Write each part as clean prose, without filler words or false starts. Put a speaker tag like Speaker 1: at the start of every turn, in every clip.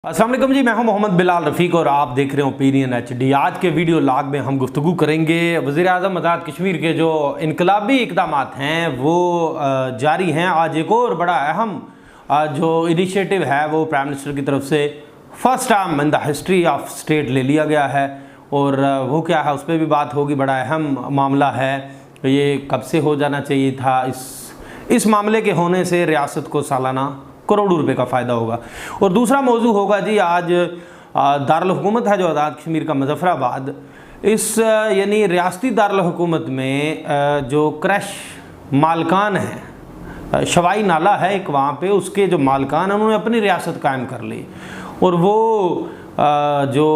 Speaker 1: अस्सलाम वालेकुम जी, मैं हूं मोहम्मद बिलाल रफ़ीक और आप देख रहे हो ओपिनियन HD। आज के वीडियो लॉग में हम गुफ्तगू करेंगे वज़ीर आज़म आज़ाद कश्मीर के जो इनकलाबी इक़दाम हैं वो जारी हैं। आज एक और बड़ा अहम जो इनिशिएटिव है वो प्राइम मिनिस्टर की तरफ से first time in the history of state ले लिया गया है और वो क्या है उस पर भी बात होगी। बड़ा अहम मामला है, ये कब से हो जाना चाहिए था। इस मामले के होने से रियासत को सालाना करोड़ों रुपए का फ़ायदा होगा। और दूसरा मौजू होगा जी, आज दारुल हुकूमत है जो आज़ाद कश्मीर का मुज़फ़्फ़राबाद, इस यानी रियासती दारुल हुकूमत में जो क्रश मालकान हैं, शवाई नाला है एक वहाँ पे, उसके जो मालकान हैं उन्होंने अपनी रियासत कायम कर ली और वो जो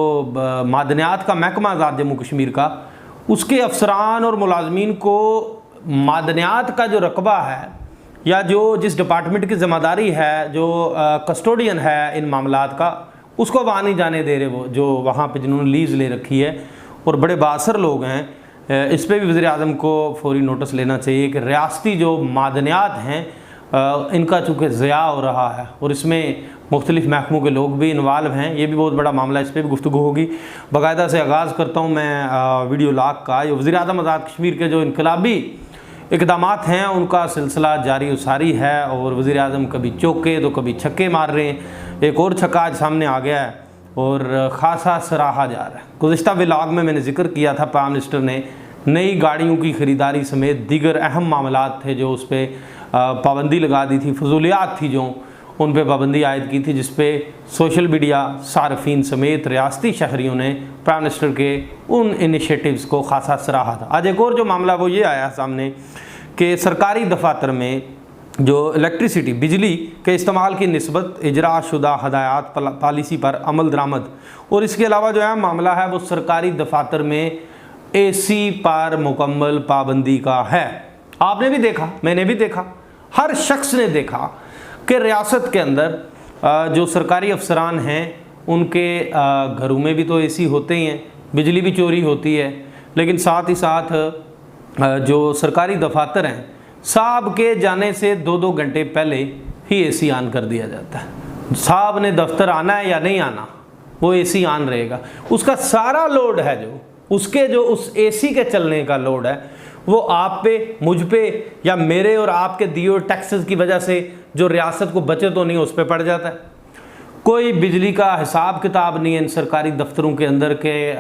Speaker 1: मादनियात का महकमा आज़ाद जम्मू कश्मीर का, उसके अफसरान और मुलाजमीन को मादनियात का जो रकबा है या जो जिस डिपार्टमेंट की ज़िम्मेदारी है, जो कस्टोडियन है इन मामलात का, उसको वहाँ नहीं जाने दे रहे। वो जो वहाँ पे जिन्होंने लीज़ ले रखी है और बड़े बासर लोग हैं, इस पर भी वज़ीर आज़म को फौरी नोटिस लेना चाहिए कि रियासती जो मादनियात हैं इनका चूँकि ज़िया हो रहा है और इसमें मुख्तलिफ़ महकमों के लोग भी इन्वॉल्व हैं। ये भी बहुत बड़ा मामला है, इस पर भी गुफ्तगू होगी। बाकायदा से आगाज़ करता हूँ मैं वीडियो लॉग का। ये वज़ीर आज़म आज़ाद कश्मीर के जो इनकलाबी इक़दामात हैं उनका सिलसिला जारी उसारी है और वज़ीर आज़म कभी चौके तो कभी छक्के मार रहे हैं। एक और छक्का आज सामने आ गया है और ख़ासा सराहा जा रहा है। गुज़िश्ता व्लॉग में मैंने जिक्र किया था, प्राइम मिनिस्टर ने नई गाड़ियों की ख़रीदारी समेत दीगर अहम मामलात थे जो उस पर पाबंदी लगा दी थी, फजूलियात थी जो उन पर पाबंदी आयद की थी, जिस पे सोशल मीडिया सार्फिन समेत रियासती शहरियों ने प्राइम मिनिस्टर के उन इनिशिएटिव्स को खासा सराहा था। आज एक और जो मामला वो ये आया सामने कि सरकारी दफातर में जो इलेक्ट्रिसिटी बिजली के इस्तेमाल की निस्बत इजरा शुदा हदायत पॉलिसी पर अमल दरामद, और इसके अलावा जो है मामला है वो सरकारी दफातर में AC पर मुकम्मल पाबंदी का है। आपने भी देखा, मैंने भी देखा, हर शख्स ने देखा कि रियासत के अंदर जो सरकारी अफसरान हैं उनके घरों में भी तो AC होते ही हैं, बिजली भी चोरी होती है, लेकिन साथ ही साथ जो सरकारी दफातर हैं साहब के जाने से 2-2 घंटे पहले ही AC ऑन कर दिया जाता है। साहब ने दफ्तर आना है या नहीं आना, वो AC ऑन रहेगा। उसका सारा लोड है जो उसके जो उस AC के चलने का लोड है वो आप पे, मुझ पे या मेरे और आपके दिए हुए टैक्सेस की वजह से जो रियासत को बचत तो नहीं उस पर पड़ जाता है। कोई बिजली का हिसाब किताब नहीं है इन सरकारी दफ्तरों के अंदर के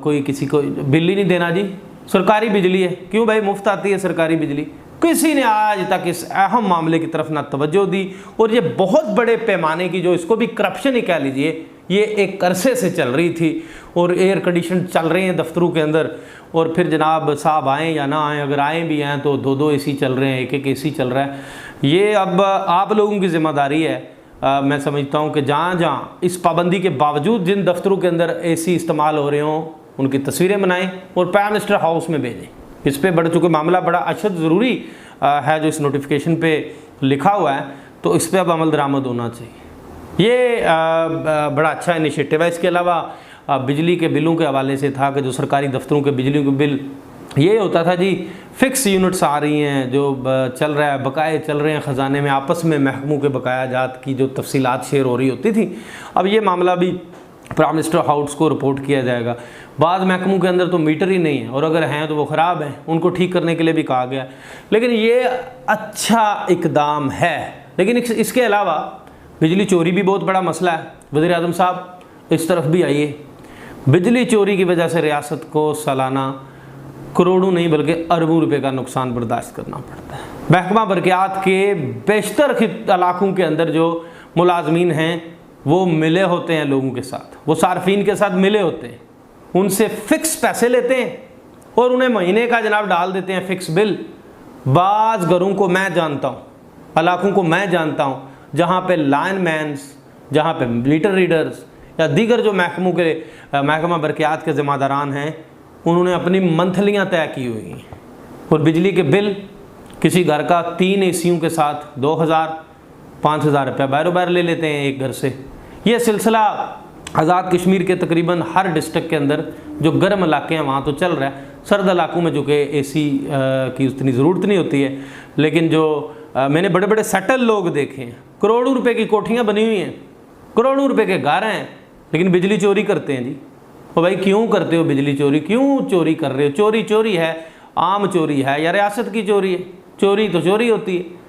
Speaker 1: कोई किसी को बिल ही नहीं देना जी, सरकारी बिजली है, क्यों भाई मुफ्त आती है सरकारी बिजली। किसी ने आज तक इस अहम मामले की तरफ ना तवज्जो दी और ये बहुत बड़े पैमाने की, जो इसको भी करप्शन ही कह लीजिए, ये एक अरसे से चल रही थी और एयर कंडीशन चल रहे हैं दफ्तरों के अंदर। और फिर जनाब साहब आएँ या ना आएँ, अगर आएँ भी हैं तो 2-2 AC चल रहे हैं, एक AC चल रहा है। ये अब आप लोगों की ज़िम्मेदारी है। मैं समझता हूँ कि जहाँ जहाँ इस पाबंदी के बावजूद जिन दफ्तरों के अंदर AC इस्तेमाल हो रहे हों उनकी तस्वीरें बनाएं और प्राइम मिनिस्टर हाउस में भेजें। इस पर बढ़ चुके मामला बड़ा अशद ज़रूरी है जो इस नोटिफिकेशन पे लिखा हुआ है, तो इस पर अब अमल दरामद होना चाहिए। ये बड़ा अच्छा इनिशिएटिव है। इसके अलावा बिजली के बिलों के हवाले से था कि जो सरकारी दफ्तरों के बिजली के बिल ये होता था जी, फिक्स यूनिट्स आ रही हैं, जो चल रहा है, बकाए चल रहे हैं ख़जाने में, आपस में महकमों के बकाया जात की जो तफसीलात शेयर हो रही होती थी। अब ये मामला भी प्राइम मिनिस्टर हाउस को रिपोर्ट किया जाएगा। बाज़ महकमों के अंदर तो मीटर ही नहीं है और अगर हैं तो वो ख़राब हैं, उनको ठीक करने के लिए भी कहा गया। लेकिन ये अच्छा इक़दाम है। लेकिन इसके अलावा बिजली चोरी भी बहुत बड़ा मसला है। वज़ीर आज़म साहब इस तरफ भी आइए। बिजली चोरी की वजह से रियासत को सालाना करोड़ों नहीं बल्कि अरबों रुपए का नुकसान बर्दाश्त करना पड़ता है। महकमा बरक़ियात के बेशतर इलाकों के अंदर जो मुलाजमीन हैं वो मिले होते हैं लोगों के साथ, वो सार्फिन के साथ मिले होते हैं, उनसे फ़िक्स पैसे लेते हैं और उन्हें महीने का जनाब डाल देते हैं फ़िक्स बिल। बाज़ घरों को मैं जानता हूँ, इलाकों को मैं जानता हूँ जहाँ पे लाइनमैन्स, जहाँ पे मीटर रीडर्स या दीगर जो महकमों के महकमा बरक़ियात के ज़िम्मेदारान हैं उन्होंने अपनी मंथलियाँ तय की हुई हैं और बिजली के बिल किसी घर का 3 ACयों के साथ 2,000-5,000 रुपये बार ले लेते हैं एक घर से। ये सिलसिला आज़ाद कश्मीर के तकरीबन हर डिस्ट्रिक्ट के अंदर जो गर्म इलाके हैं वहाँ तो चल रहा है। सर्द इलाकों में जो कि AC की उतनी ज़रूरत नहीं होती है, लेकिन जो मैंने बड़े बड़े सेटल लोग देखे हैं, करोड़ों रुपए की कोठियाँ बनी हुई हैं करोड़ों रुपए के घर हैं, लेकिन बिजली चोरी करते हैं जी। तो भाई क्यों करते हो बिजली चोरी, क्यों चोरी कर रहे हो? चोरी चोरी है, आम चोरी है या रियासत की चोरी है? चोरी तो चोरी होती है।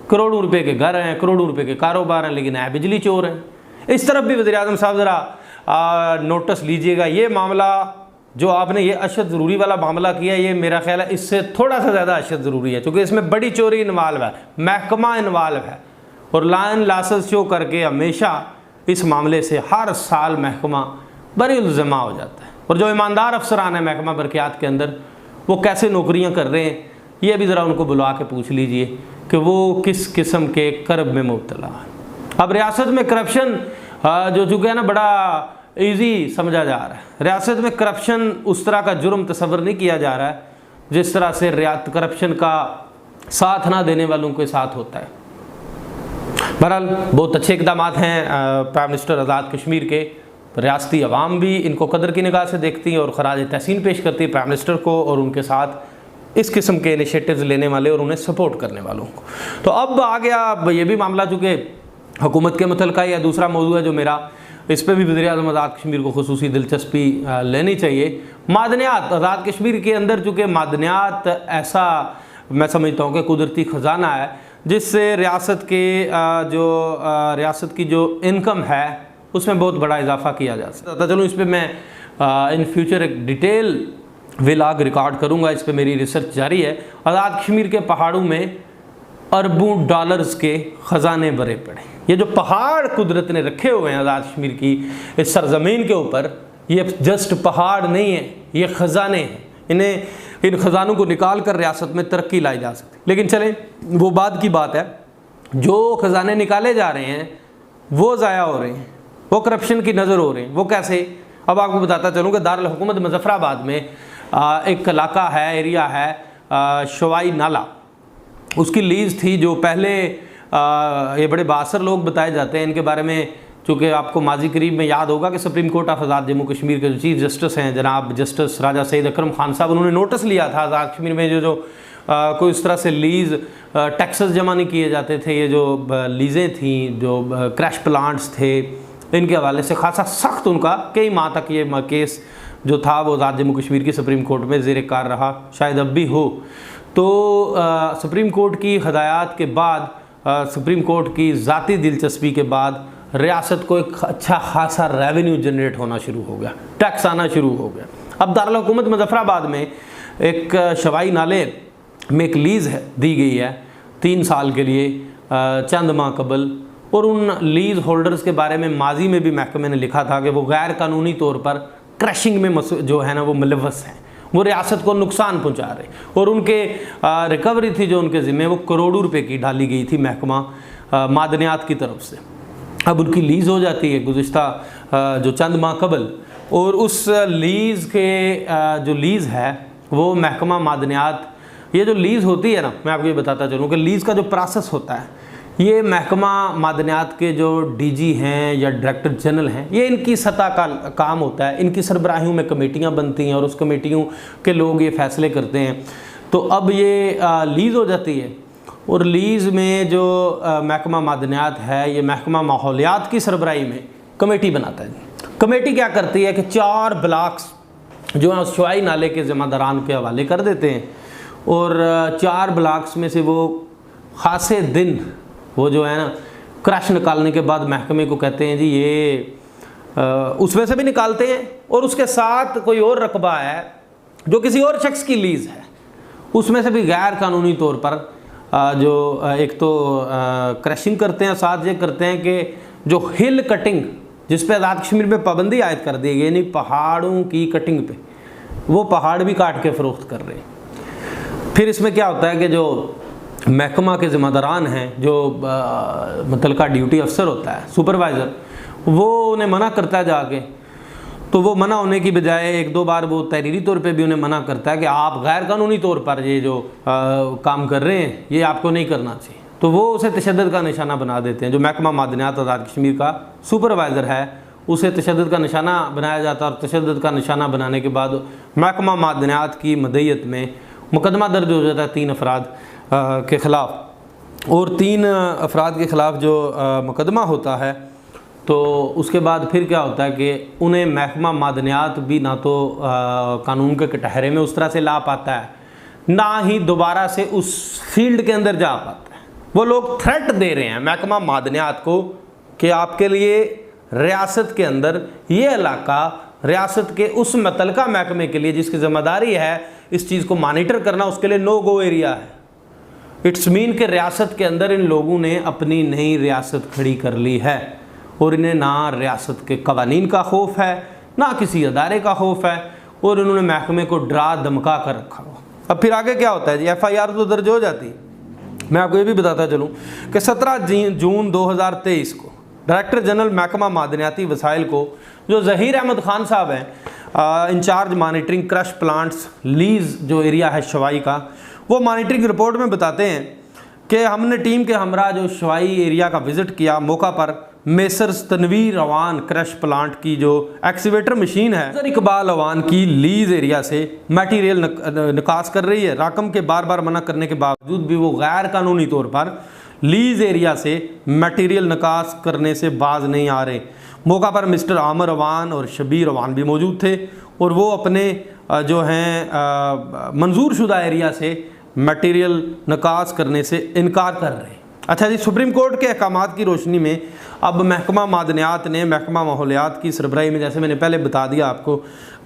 Speaker 1: करोड़ों रुपए के घर हैं, करोड़ों रुपए के कारोबार हैं, लेकिन है बिजली चोर हैं। इस तरफ भी वज़ीर आज़म साहब ज़रा नोटिस लीजिएगा। ये मामला जो आपने ये अशद ज़रूरी वाला मामला किया, ये मेरा ख्याल है इससे थोड़ा सा ज़्यादा अशद ज़रूरी है, क्योंकि इसमें बड़ी चोरी इन्वॉल्व है, महकमा इन्वॉल्व है, और लाइन लाइसेंस शो करके हमेशा इस मामले से हर साल महकमा बरीउल-ज़िम्मा हो जाता है। और जो ईमानदार अफसरान है महकमा बरक़ियात के अंदर, वो कैसे नौकरियां कर रहे हैं, ये भी ज़रा उनको बुला के पूछ लीजिए कि वो किस किस्म के करब में मुब्तला है। अब रियासत में करप्शन जो चूँकि है ना बड़ा ईजी समझा जा रहा है। रियासत में करप्शन उस तरह का जुर्म तस्वर नहीं किया जा रहा है जिस तरह से करप्शन का साथ ना देने वालों के साथ होता है। बहरहाल बहुत अच्छे इक़दाम हैं प्राइम मिनिस्टर आज़ाद कश्मीर के। रियासती अवाम भी इनको कदर की निगाह से देखती है और खराज तहसीन पेश करती है प्राइम मिनिस्टर को और उनके साथ इस किस्म के इनिशिएटिव्स लेने वाले और उन्हें सपोर्ट करने वालों को। तो अब आ गया ये भी मामला, चूँकि हुकूमत के मुतल्लिक़ या दूसरा मौजू है जो मेरा, इस पर भी वज़ीर आज़म आज़ाद कश्मीर को खुसूसी दिलचस्पी लेनी चाहिए। मादनियात आज़ाद कश्मीर के अंदर, चूँकि मादनियात ऐसा मैं समझता हूँ कि कुदरती ख़जाना है जिससे रियासत की जो इनकम है उसमें बहुत बड़ा इजाफा किया जा सकता है। चलो इस पर मैं इन फ्यूचर एक डिटेल व्लॉग रिकॉर्ड करूँगा, इस पर मेरी रिसर्च जारी है। आज़ाद कश्मीर के पहाड़ों में अरबों डॉलर्स के ख़जाने भरे पड़े। ये जो पहाड़ कुदरत ने रखे हुए हैं आज़ाद कश्मीर की इस सरजमीन के ऊपर, ये जस्ट पहाड़ नहीं है, ये ख़जाने हैं। इन ख़जानों को निकाल कर रियासत में तरक्की लाई जा सकती। लेकिन चलें, वो बाद की बात है। जो ख़जाने निकाले जा रहे हैं वो ज़ाया हो रहे हैं, वो करप्शन की नज़र हो रहे हैं। वो कैसे? अब आपको बताता चलूँ कि दारुल हुकूमत मुज़फ़्फ़राबाद में एक इलाका है, एरिया है शवाई नाला, उसकी लीज़ थी जो पहले ये बड़े बासर लोग बताए जाते हैं इनके बारे में, चूँकि आपको माजी करीब में याद होगा कि सुप्रीम कोर्ट ऑफ आज़ाद जम्मू कश्मीर के जो चीफ जस्टिस हैं जनाब जस्टिस राजा सईद अकरम खान साहब, उन्होंने नोटिस लिया था आज़ाद कश्मीर में जो कोई इस तरह से लीज़ टैक्सेस जमा नहीं किए जाते थे, ये जो लीज़ें थी, जो क्रैश प्लांट्स थे, इनके हवाले से खासा सख्त उनका कई माह तक ये केस जो था वो आज़ाद जम्मू कश्मीर की सुप्रीम कोर्ट में ज़ेर कार रहा, शायद अब भी हो। तो सुप्रीम कोर्ट की हदायत के बाद, सुप्रीम कोर्ट की ज़ाती दिलचस्पी के बाद रियासत को एक अच्छा खासा रेवेन्यू जनरेट होना शुरू हो गया, टैक्स आना शुरू हो गया। अब दारुल हुकूमत मुज़फ़्फ़राबाद में एक शवाई नाले में एक लीज़ दी गई है 3 साल के लिए चंद माह कबल, और उन लीज़ होल्डर्स के बारे में माजी में भी महकमे ने लिखा था कि वो गैर कानूनी तौर पर क्रशिंग में जो है ना वो मुलव्वस हैं, वो रियासत को नुकसान पहुंचा रहे, और उनके रिकवरी थी जो उनके ज़िम्मे वो करोड़ों रुपए की डाली गई थी महकमा मादनियात की तरफ से। अब उनकी लीज़ हो जाती है गुज़िश्ता जो चंद माह कबल, और उस लीज़ के जो लीज़ है वो महकमा मादनियात, ये जो लीज़ होती है ना, मैं आपको ये बताता चलूँ कि लीज़ का जो प्रोसेस होता है, ये महकमा मादनियात के जो डीजी हैं या डायरेक्टर जनरल हैं, ये इनकी सतह का काम होता है। इनकी सरबराहियों में कमेटियां बनती हैं और उस कमेटियों के लोग ये फैसले करते हैं। तो अब ये लीज़ हो जाती है, और लीज़ में जो महकमा मादनियात है, ये महकमा माहौलियात की सरबराही में कमेटी बनाता है। कमेटी क्या करती है कि 4 ब्लॉक्स जो हैं उस शवाई नाले के ज़िम्मेदारान के हवाले कर देते हैं, और 4 ब्लॉक्स में से वो खासे दिन वो जो है ना क्रश निकालने के बाद महकमे को कहते हैं जी ये उसमें से भी निकालते हैं, और उसके साथ कोई और रकबा है जो किसी और शख्स की लीज़ है, उसमें से भी गैर कानूनी तौर पर जो एक तो क्रशिंग करते हैं, साथ ये करते हैं कि जो हिल कटिंग जिस पे आज़ाद कश्मीर में पाबंदी आयद कर दी गई, यानी पहाड़ों की कटिंग पे, वो पहाड़ भी काट के फ़रोख्त कर रहे हैं। फिर इसमें क्या होता है कि जो महकमा के ज़िम्मेदारान हैं, जो मुतल्लिका ड्यूटी अफसर होता है, सुपरवाइज़र, वो उन्हें मना करता है जाके, तो वो मना होने की बजाय 1-2 बार वो तहरीरी तौर पे भी उन्हें मना करता है कि आप गैर कानूनी तौर पर ये जो काम कर रहे हैं ये आपको नहीं करना चाहिए। तो वो उसे तशद्दुद का निशाना बना देते हैं। जो महकमा मादनियात आज़ाद कश्मीर का सुपरवाइज़र है उसे तशद्दुद का निशाना बनाया जाता है, और तशद्दुद का निशाना बनाने के बाद महकमा मादनियात की मदईयत में मुकदमा दर्ज हो जाता है 3 अफराद के ख़िलाफ़, और 3 अफराद के ख़िलाफ़ जो मुकदमा होता है तो उसके बाद फिर क्या होता है कि उन्हें महकमा मादनियात भी ना तो कानून के कटहरे में उस तरह से ला पाता है, ना ही दोबारा से उस फील्ड के अंदर जा पाता है। वो लोग थ्रेट दे रहे हैं महकमा मादनियात को कि आपके लिए रियासत के अंदर ये इलाका रियासत के उस मुतलका महकमे के लिए जिसकी जिम्मेदारी है इस चीज़ को मॉनिटर करना, उसके लिए नो गो एरिया है। इट्स मीन कि रियासत के अंदर इन लोगों ने अपनी नई रियासत खड़ी कर ली है और इन्हें ना रियासत के कवानीन का खौफ है, ना किसी अदारे का खौफ है, और उन्होंने महकमे को डरा धमका कर रखा हो। अब फिर आगे क्या होता है जी, FIR तो दर्ज हो जाती। मैं आपको ये भी बताता चलूँ कि 17 जून 2023 को डायरेक्टर जनरल महकमा मादनियाती वसाइल को जो ज़हीर अहमद खान साहब हैं, incharge monitoring crush plants lease जो एरिया है शवाई का, वो मॉनिटरिंग रिपोर्ट में बताते हैं कि हमने टीम के हमरा जो शवाई एरिया का विज़िट किया, मौका पर messrs Tanveer Awan crush plant की जो एक्सीवेटर मशीन है सर इकबाल अवान की लीज एरिया से मटीरियल निकास कर रही है। राकम के बार बार मना करने के बावजूद भी वो गैर कानूनी तौर पर लीज एरिया से मटीरियल निकास करने से बाज नहीं आ रहे। मौका पर मिस्टर आमर अवान और शबीर अवान भी मौजूद थे और वो अपने जो हैं मंजूर शुदा एरिया से मटीरियल निकास करने से इनकार कर रहे हैं। अच्छा जी, सुप्रीम कोर्ट के अहकामात की रोशनी में अब महकमा मादनियात ने महकमा माहौलियात की सरबराही में, जैसे मैंने पहले बता दिया आपको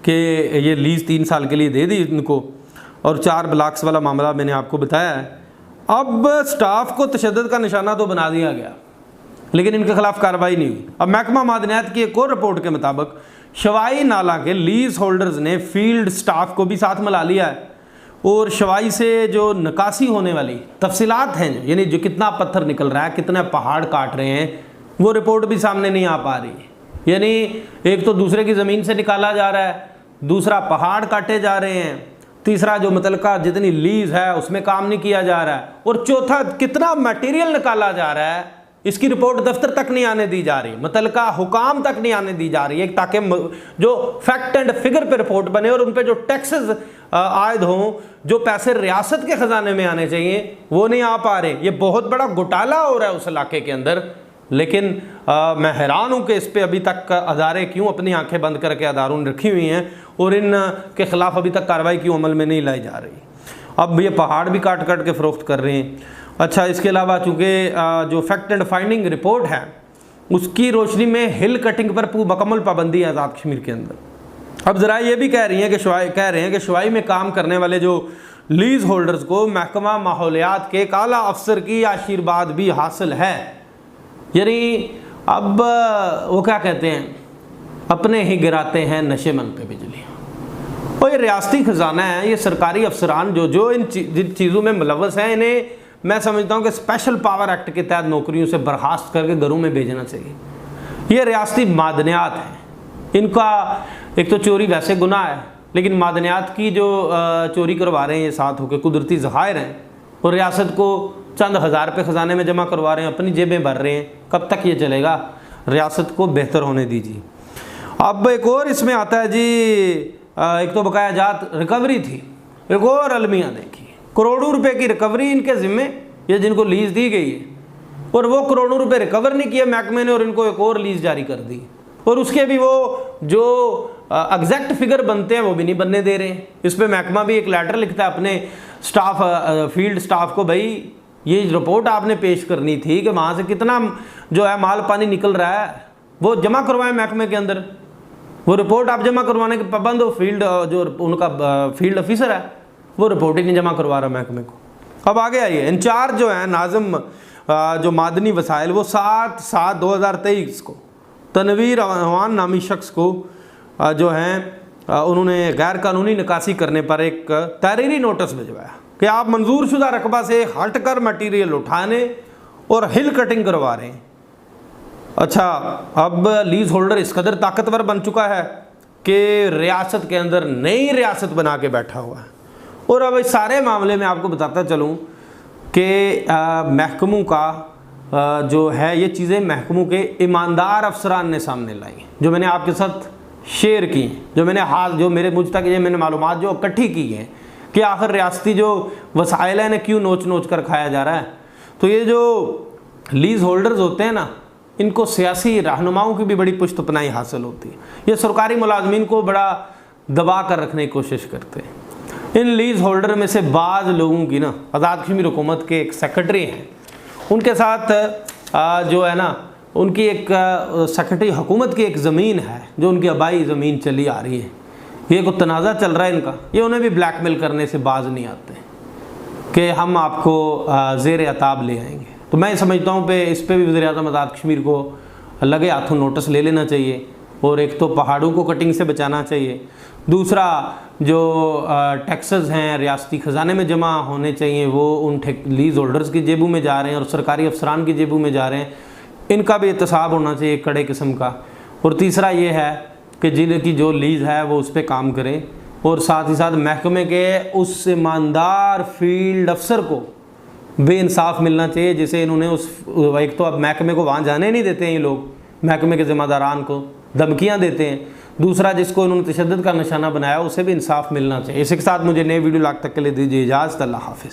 Speaker 1: कि ये लीज़ 3 साल के लिए दे दी इनको, और 4 ब्लॉक्स वाला मामला मैंने आपको बताया है। अब स्टाफ को तशद्दुद का निशाना तो बना दिया गया, लेकिन इनके खिलाफ कार्रवाई नहीं हुई। अब महकमा मादनियात की एक और रिपोर्ट के मुताबिक शवाई नाला के लीज होल्डर्स ने फील्ड स्टाफ को भी साथ मिला लिया है और शवाई से जो निकासी होने वाली तफसीलात हैं, यानी जो कितना पत्थर निकल रहा है, कितने पहाड़ काट रहे हैं, वो रिपोर्ट भी सामने नहीं आ पा रही है। यानी एक तो दूसरे की ज़मीन से निकाला जा रहा है, दूसरा पहाड़ काटे जा रहे हैं, तीसरा जो मुतलका जितनी लीज है उसमें काम नहीं किया जा रहा है, और चौथा कितना मटेरियल निकाला जा रहा है इसकी रिपोर्ट दफ्तर तक नहीं आने दी जा रही, मुतलका हुकाम तक नहीं आने दी जा रही है, ताकि जो फैक्ट एंड फिगर पे रिपोर्ट बने और उन पे जो टैक्सेस आयद हों, जो पैसे रियासत के ख़जाने में आने चाहिए वो नहीं आ पा रहे। ये बहुत बड़ा घोटाला हो रहा है उस इलाके के अंदर। लेकिन मैं हैरान हूँ कि इस पर अभी तक अदारे क्यों अपनी आंखें बंद करके अदारों ने रखी हुई हैं और इन के ख़िलाफ़ अभी तक कार्रवाई क्यों अमल में नहीं लाई जा रही। अब ये पहाड़ भी काट काट के फ़रोख्त कर रहे हैं। अच्छा, इसके अलावा चूँकि जो फैक्ट एंड फाइंडिंग रिपोर्ट है उसकी रोशनी में हिल कटिंग पर मुकम्मल पाबंदी है आज़ाद कश्मीर के अंदर। अब ज़रा ये भी कह रहे हैं कि शवाई में काम करने वाले जो लीज होल्डर्स को महकमा माहौलियात के एक आला अफसर की आशीर्वाद भी हासिल है। यानी अब वो क्या कहते हैं, अपने ही गिराते हैं नशेमन पे बिजली। और ये रियासती ख़जाना है, ये सरकारी अफसरान जो जिन चीज़ों में मुलव्वस हैं, इन्हें मैं समझता हूँ कि स्पेशल पावर एक्ट के तहत नौकरियों से बर्खास्त करके घरों में भेजना चाहिए। ये रियासती मादनियात हैं, इनका एक तो चोरी वैसे गुनाह है, लेकिन मादनियात की जो चोरी करवा रहे हैं ये साथ होकर कुदरती ज़खायर हैं और रियासत को चंद हज़ार रुपये ख़जाने में जमा करवा रहे हैं, अपनी जेबें भर रहे हैं। कब तक ये चलेगा? रियासत को बेहतर होने दीजिए। अब एक और इसमें आता है जी, एक तो बकाया जात रिकवरी थी, एक और अलमिया देखिए, करोड़ों रुपए की रिकवरी इनके ज़िम्मे, ये जिनको लीज दी गई है, और वो करोड़ों रुपए रिकवर नहीं किए महकमे ने और इनको एक और लीज जारी कर दी, और उसके भी वो जो एग्जैक्ट फिगर बनते हैं वो भी नहीं बनने दे रहे हैं। इस पर महकमा भी एक लेटर लिखता है अपने स्टाफ, फील्ड स्टाफ को, भाई ये रिपोर्ट आपने पेश करनी थी कि वहाँ से कितना जो है माल पानी निकल रहा है, वो जमा करवाएं महकमे के अंदर। वो रिपोर्ट आप जमा करवाने के पाबंद हो, फील्ड जो उनका फील्ड ऑफिसर है वो रिपोर्ट ही नहीं जमा करवा रहा महकमे को। अब आगे आइए, इंचार्ज जो है नाज़िम जो मादनी वसाइल, वो 7/7/2023 को तनवीर अवान नामी शख्स को जो हैं उन्होंने गैर कानूनी निकासी करने पर एक तहरीरी नोटिस भिजवाया कि आप मंजूर शुदा रकबा से हटकर मटीरियल उठाने और हिल कटिंग करवा रहे हैं। अच्छा, अब लीज होल्डर इस कदर ताकतवर बन चुका है कि रियासत के अंदर नई रियासत बना के बैठा हुआ है। और अब इस सारे मामले में आपको बताता चलूँ कि महकमों का जो है ये चीज़ें महकमों के ईमानदार अफसरान ने सामने लाई, जो मैंने आपके साथ शेयर की, जो मेरे मुझ तक ये मैंने मालूमात जो इकट्ठी की हैं कि आखिर रियासती जो वसाइल हैं ने क्यों नोच नोच कर खाया जा रहा है। तो ये जो लीज होल्डर्स होते हैं ना, इनको सियासी रहनुमाओं की भी बड़ी पुष्टपनाही हासिल होती है। ये सरकारी मुलाजमीन को बड़ा दबा कर रखने की कोशिश करते हैं। इन लीज होल्डर में से बाज़ लोगों की ना आज़ाद कश्मीर हुकूमत के एक सेक्रेटरी हैं, उनके साथ जो है ना उनकी एक सेक्रेटरी हुकूमत की एक ज़मीन है जो उनकी आबाई ज़मीन चली आ रही है, ये कोई तनाज़ा चल रहा है इनका। ये उन्हें भी ब्लैकमेल करने से बाज नहीं आते कि हम आपको ज़ेर अताब ले आएंगे। तो मैं समझता हूँ पे इस पर भी वज़ीर-ए-आज़म आज़ाद कश्मीर को लगे हाथों नोटिस ले लेना चाहिए। और एक तो पहाड़ों को कटिंग से बचाना चाहिए, दूसरा जो टैक्सेस हैं रियासती ख़जाने में जमा होने चाहिए वो उन लीज होल्डर्स की जेबों में जा रहे हैं और सरकारी अफसरान की जेबों में जा रहे हैं, इनका भी एहतसाब होना चाहिए कड़े किस्म का। और तीसरा ये है कि जिनकी जो लीज़ है वो उस पर काम करें और साथ ही साथ महकमे के उस ईमानदार फील्ड अफसर को बेइंसाफ़ मिलना चाहिए जिसे इन्होंने उस एक तो अब महकमे को वहाँ जाने नहीं देते हैं ये लोग, महकमे के ज़िम्मेदारान को धमकियाँ देते हैं, दूसरा जिसको इन्होंने तशद्दुद का निशाना बनाया उसे भी इंसाफ मिलना चाहिए। इसी के साथ मुझे नए वीडियो लाग तक के लिए दीजिए इजाज़त। अल्लाह हाफ़िज़।